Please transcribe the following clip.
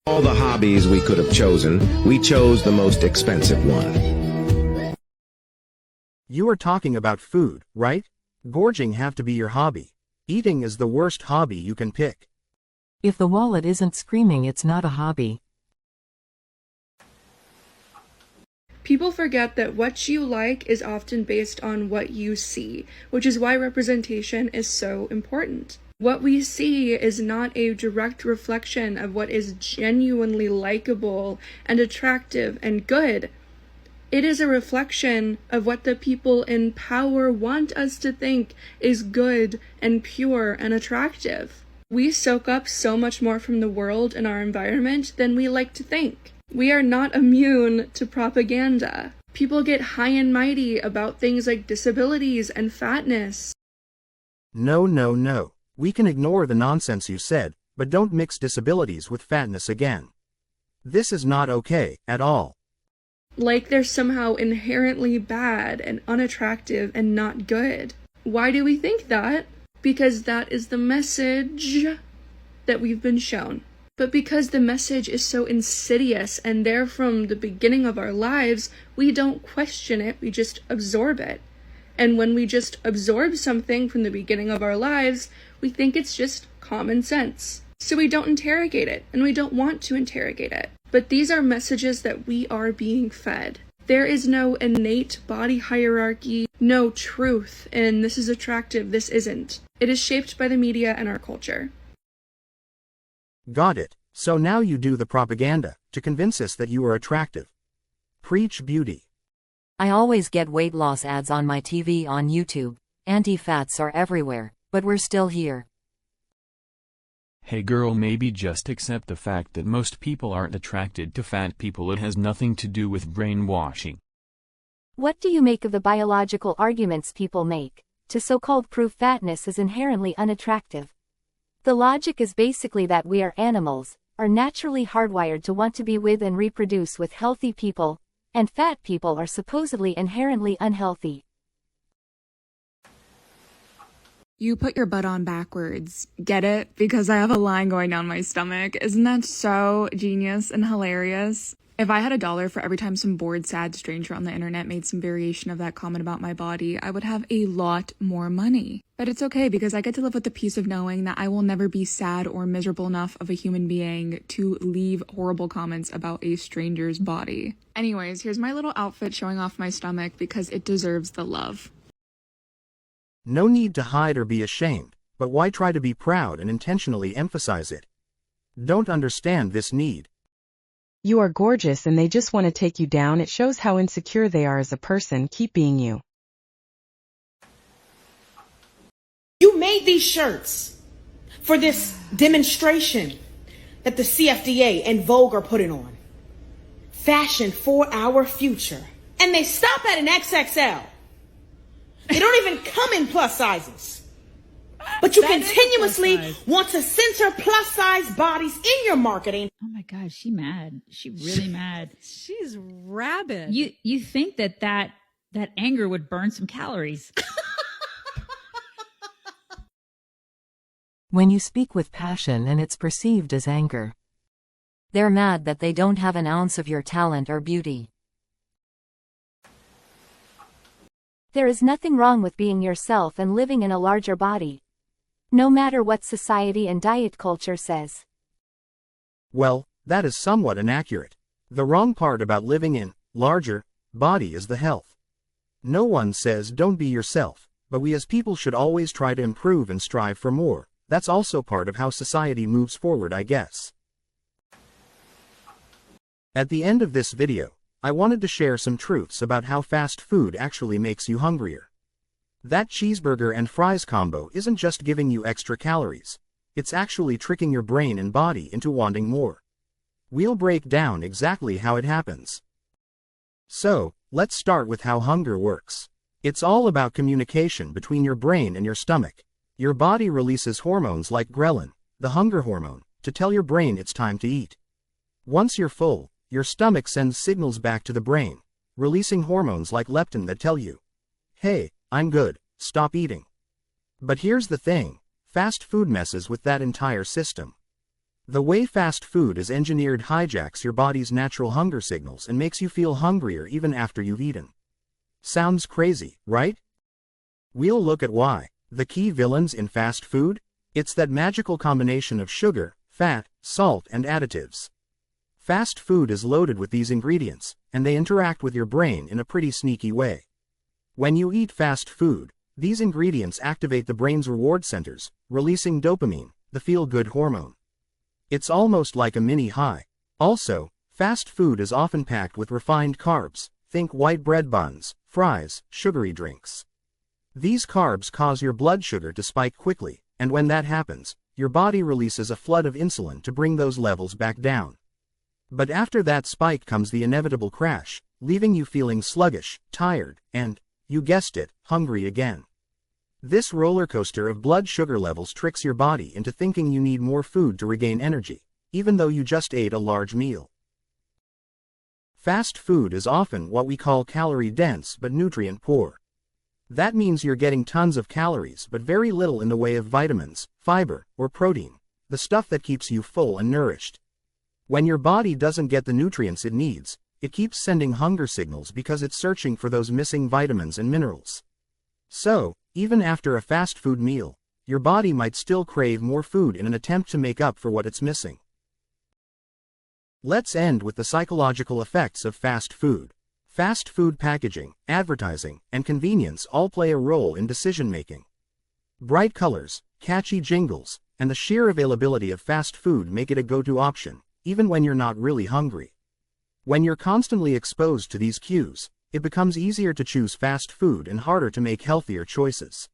All the hobbies we could have chosen, we chose the most expensive one. You are talking about food, right? Gorging have to be your hobby. Eating is the worst hobby you can pick. If the wallet isn't screaming, it's not a hobby. People forget that what you like is often based on what you see, which is why representation is so important. What we see is not a direct reflection of what is genuinely likable and attractive and good. It is a reflection of what the people in power want us to think is good and pure and attractive. We soak up so much more from the world and our environment than we like to think. We are not immune to propaganda. People get high and mighty about things like disabilities and fatness. No. We can ignore the nonsense you said, but don't mix disabilities with fatness again. This is not okay, at all. Like they're somehow inherently bad and unattractive and not good. Why do we think that? Because that is the message that we've been shown. But because the message is so insidious and there from the beginning of our lives, we don't question it, we just absorb it. And when we just absorb something from the beginning of our lives, we think it's just common sense. So we don't interrogate it, and we don't want to interrogate it. But these are messages that we are being fed. There is no innate body hierarchy, no truth in this is attractive, this isn't. It is shaped by the media and our culture. Got it. So now you do the propaganda, to convince us that you are attractive. Preach beauty. I always get weight loss ads on my TV on YouTube. Anti-fats are everywhere, but we're still here. Hey girl, maybe just accept the fact that most people aren't attracted to fat people. It has nothing to do with brainwashing. What do you make of the biological arguments people make to so-called prove fatness is inherently unattractive? The logic is basically that we are animals, are naturally hardwired to want to be with and reproduce with healthy people, and fat people are supposedly inherently unhealthy. You put your butt on backwards. Get it? Because I have a line going down my stomach. Isn't that so genius and hilarious? If I had $1 for every time some bored, sad stranger on the internet made some variation of that comment about my body, I would have a lot more money. But it's okay because I get to live with the peace of knowing that I will never be sad or miserable enough of a human being to leave horrible comments about a stranger's body. Anyways, here's my little outfit showing off my stomach because it deserves the love. No need to hide or be ashamed, but why try to be proud and intentionally emphasize it? Don't understand this need. You are gorgeous and they just want to take you down. It shows how insecure they are as a person. Keep being you. You made these shirts for this demonstration that the CFDA and Vogue are putting on. Fashion for our future. And they stop at an XXL. They don't even come in plus sizes. But you continuously want to censor plus size bodies in your marketing. Oh my God, she mad. She really mad. She's rabid. You think that anger would burn some calories. When you speak with passion and it's perceived as anger. They're mad that they don't have an ounce of your talent or beauty. There is nothing wrong with being yourself and living in a larger body. No matter what society and diet culture says. Well, that is somewhat inaccurate. The wrong part about living in larger body is the health. No one says don't be yourself, but we as people should always try to improve and strive for more. That's also part of how society moves forward, I guess. At the end of this video, I wanted to share some truths about how fast food actually makes you hungrier. That cheeseburger and fries combo isn't just giving you extra calories. It's actually tricking your brain and body into wanting more. We'll break down exactly how it happens. So, let's start with how hunger works. It's all about communication between your brain and your stomach. Your body releases hormones like ghrelin, the hunger hormone, to tell your brain it's time to eat. Once you're full, your stomach sends signals back to the brain, releasing hormones like leptin that tell you, hey, I'm good, stop eating. But here's the thing, fast food messes with that entire system. The way fast food is engineered hijacks your body's natural hunger signals and makes you feel hungrier even after you've eaten. Sounds crazy, right? We'll look at why. The key villains in fast food? It's that magical combination of sugar, fat, salt, and additives. Fast food is loaded with these ingredients, and they interact with your brain in a pretty sneaky way. When you eat fast food, these ingredients activate the brain's reward centers, releasing dopamine, the feel-good hormone. It's almost like a mini high. Also, fast food is often packed with refined carbs. Think white bread buns, fries, sugary drinks. These carbs cause your blood sugar to spike quickly, and when that happens, your body releases a flood of insulin to bring those levels back down. But after that spike comes the inevitable crash, leaving you feeling sluggish, tired, and, you guessed it, hungry again. This roller coaster of blood sugar levels tricks your body into thinking you need more food to regain energy, even though you just ate a large meal. Fast food is often what we call calorie-dense but nutrient-poor. That means you're getting tons of calories but very little in the way of vitamins, fiber, or protein, the stuff that keeps you full and nourished. When your body doesn't get the nutrients it needs, it keeps sending hunger signals because it's searching for those missing vitamins and minerals. So, even after a fast food meal, your body might still crave more food in an attempt to make up for what it's missing. Let's end with the psychological effects of fast food. Fast food packaging, advertising, and convenience all play a role in decision-making. Bright colors, catchy jingles, and the sheer availability of fast food make it a go-to option, even when you're not really hungry. When you're constantly exposed to these cues, it becomes easier to choose fast food and harder to make healthier choices.